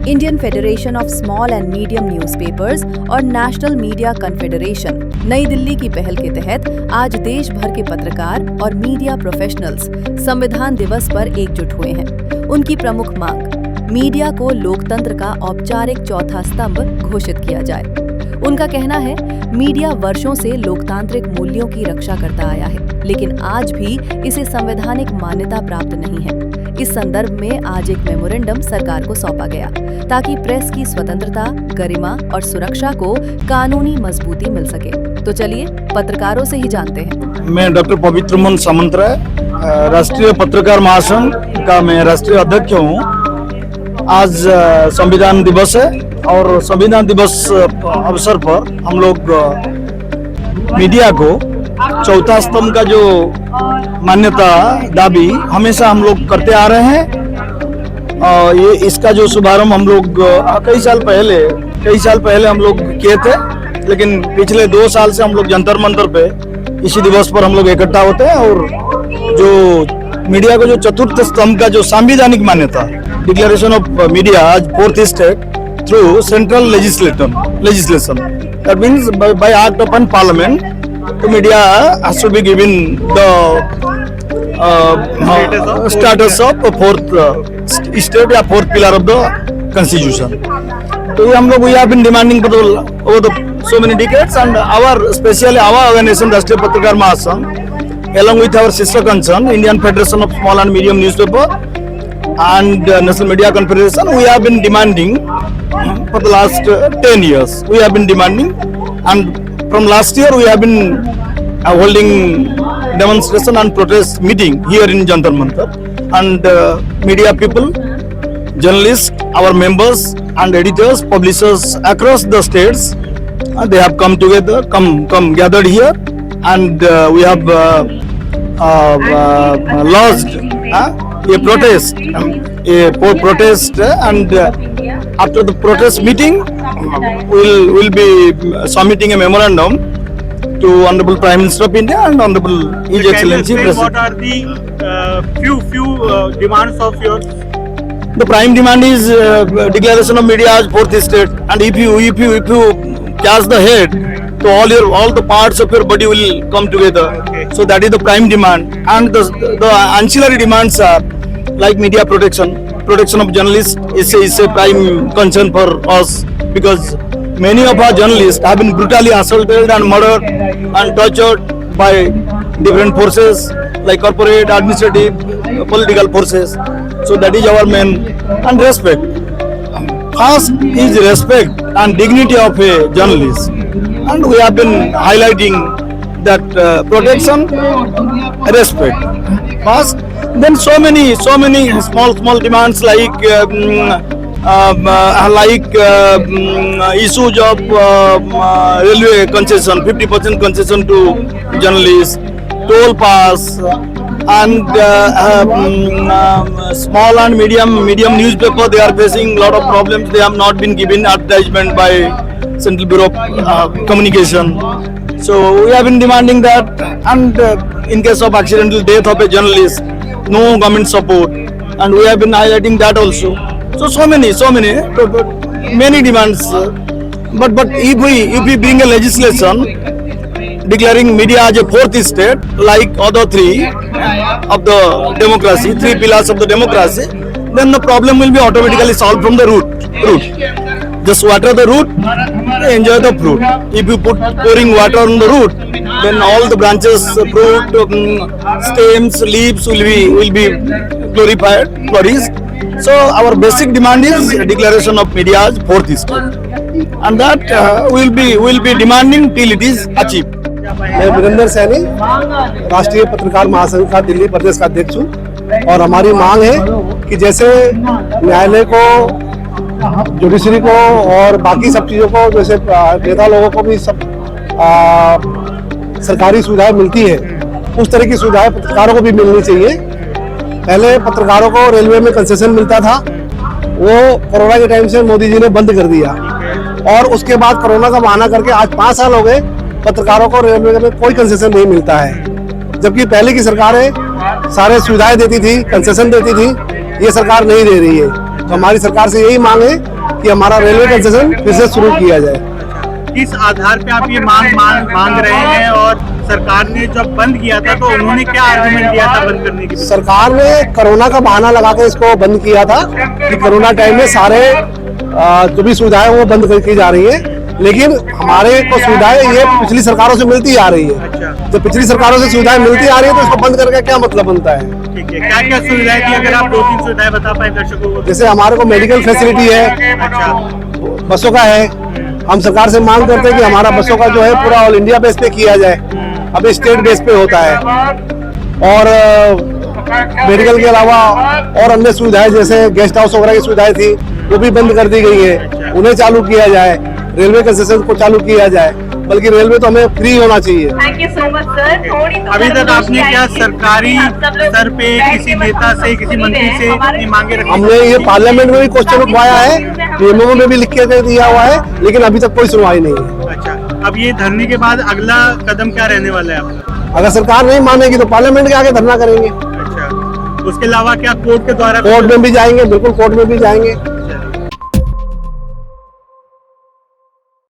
Indian federation of small and medium newspapers और national media confederation नई दिल्ली की पहल के तहत आज देश भर के पत्रकार और मीडिया प्रोफेशनल्स संविधान दिवस पर एकजुट हुए हैं। उनकी प्रमुख मांग मीडिया को लोकतंत्र का औपचारिक चौथा स्तंभ घोषित किया जाए। उनका कहना है, मीडिया वर्षों से लोकतांत्रिक मूल्यों की रक्षा करता आया है, लेकिन आज भी इसे संवैधानिक मान्यता प्राप्त नहीं है। इस संदर्भ में आज एक मेमोरेंडम सरकार को सौंपा गया ताकि प्रेस की स्वतंत्रता, गरिमा और सुरक्षा को कानूनी मजबूती मिल सके। तो चलिए पत्रकारों से ही जानते हैं। मैं डॉक्टर पवित्र मोहन सामंतराय, राष्ट्रीय पत्रकार महासंघ का मैं राष्ट्रीय अध्यक्ष हूँ। आज संविधान दिवस है और संविधान दिवस अवसर पर हम लोग मीडिया को चौथा स्तंभ का जो मान्यता दावी हमेशा हम लोग करते आ रहे हैं। ये इसका जो शुभारंभ हम लोग कई साल पहले हम लोग किए थे, लेकिन पिछले 2 साल से हम लोग जंतर मंतर पे इसी दिवस पर हम लोग इकट्ठा होते हैं और जो मीडिया को जो चतुर्थ स्तंभ का जो संवैधानिक मान्यता डिक्लेरेशन ऑफ मीडिया आज 4th state through central legislation, that means by act upon parliament, the media has to be given the status of 4th state या 4th pillar of the constitution. तो ये हम लोग we have been demanding for over the so many decades, and especially our organization राष्ट्रीय पत्रकार महासंघ along with our sister concern Indian Federation of Small and Medium Newspaper and National Media Confederation, we have been demanding for the last 10 years. We have been demanding, and from last year we have been holding demonstration and protest meeting here in Jantar Mantar, and media people, journalists, our members and editors, publishers across the states, they have come together, gathered here, and we have lodged a protest, and after the protest meeting we'll be submitting a memorandum to Honorable Prime Minister of India and Honorable His Excellency President. What are the few demands of yours? The prime demand is declaration of media as 4th state, and if you catch the head, so all the parts of your body will come together. Okay. So that is the prime demand, and the ancillary demands are like media protection of journalists is a prime concern for us, because many of our journalists have been brutally assaulted and murdered and tortured by different forces like corporate, administrative, political forces. So that is our main, and respect. First is respect and dignity of a journalist, and we have been highlighting that protection, respect first. Then so many small demands like issues of railway concession, 50% concession to journalists, toll pass, and small and medium newspaper, they are facing lot of problems. They have not been given advertisement by Central Bureau of Communication. So we have been demanding that, and in case of accidental death of a journalist, no government support, and we have been highlighting that also. So many demands. But if we bring a legislation declaring media as a 4th state, like other 3 of the democracy, 3 pillars of the democracy, then the problem will be automatically solved from the root. Just water the root, enjoy the fruit. If you pouring water on the root, then all the branches, fruit, stems, leaves will be glorified, flourished. So our basic demand is declaration of media as 4th state, and that we'll be demanding till it is achieved. मैं वीरेंद्र सैनी, राष्ट्रीय पत्रकार महासंघ का दिल्ली प्रदेश का अध्यक्ष हूँ, और हमारी मांग है कि जैसे न्यायालय को, जुडिशरी को और बाकी सब चीज़ों को, जैसे नेता लोगों को भी सब सरकारी सुविधाएं मिलती है, उस तरह की सुविधाएं पत्रकारों को भी मिलनी चाहिए। पहले पत्रकारों को रेलवे में कंसेशन मिलता था, वो कोरोना के टाइम से मोदी जी ने बंद कर दिया, और उसके बाद कोरोना का बहाना करके आज 5 साल हो गए पत्रकारों को रेलवे में कोई कंसेशन नहीं मिलता है। जबकि पहले की सरकारें सारे सुविधाएं देती थी, कंसेशन देती थी, ये सरकार नहीं दे रही है। तो हमारी सरकार से यही मांग है कि हमारा रेलवे कंसेशन फिर से शुरू किया जाए। किस आधार पे आप ये मांग रहे हैं, और सरकार ने जब बंद किया था तो उन्होंने क्या आर्गुमेंट दिया था बंद करने के लिए? सरकार ने कोरोना का बहाना लगा के इसको बंद किया था कि कोरोना टाइम में सारे जो भी सुविधाएं वो बंद की जा रही है, लेकिन हमारे को सुविधाएं ये पिछली सरकारों से मिलती आ रही है। अच्छा, जब पिछली सरकारों से सुविधाएं मिलती आ रही है तो इसको बंद करके क्या मतलब बनता है? ठीक है। क्या क्या सुविधाएं थी, अगर आप 2-3 सुविधाएं बता पाए दर्शकों को? जैसे हमारे को मेडिकल फैसिलिटी है, अच्छा, बसों का है। हम सरकार से मांग करते हैं कि हमारा बसों का जो है पूरा ऑल इंडिया बेस पे किया जाए, अभी स्टेट बेस पे होता है। और मेडिकल के अलावा और अन्य सुविधाएं जैसे गेस्ट हाउस वगैरह की सुविधाएं थी वो भी बंद कर दी गई है, उन्हें चालू किया जाए। रेलवे कंसेशन को चालू किया जाए, बल्कि रेलवे तो हमें फ्री होना चाहिए। Thank you so much sir. अभी तक आपने क्या सरकारी स्तर पे किसी नेता से, किसी मंत्री से अपनी मांगे रखी? हमने ये पार्लियामेंट में भी क्वेश्चन उठवाया है, पीएमओ में भी लिख के दे दिया हुआ है, लेकिन अभी तक कोई सुनवाई नहीं है। अच्छा, अब ये धरने के बाद अगला कदम क्या रहने वाला है आपका? अगर सरकार नहीं मानेगी तो पार्लियामेंट के आगे धरना करेंगे। अच्छा, उसके अलावा क्या कोर्ट के द्वारा? कोर्ट में भी जाएंगे, बिल्कुल कोर्ट में भी जाएंगे।